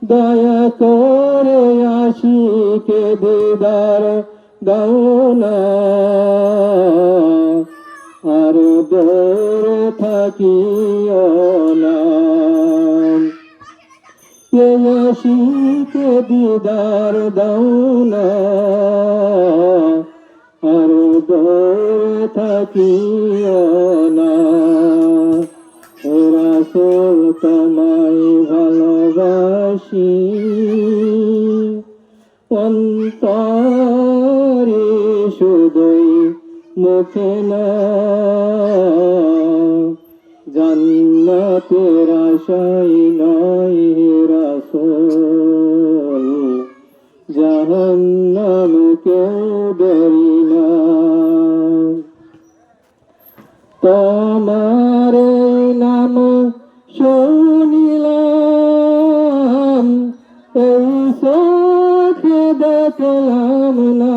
দয়া করে আশিকে দিদার দাও না, আর দূরে থাকিও না। এই আশিকে দিদার দাও না, আর দূরে থাকিও না। ও রাসূল তোমায় ভালোবাসি, অন্তরে শুধুই মুখে না। জান্নাতের আশায় নয় হে রাসূল, জাহান্নাম কেউ ডরি না। তোমার নাম শুনিলাম, এই চোখে দেখলাম না।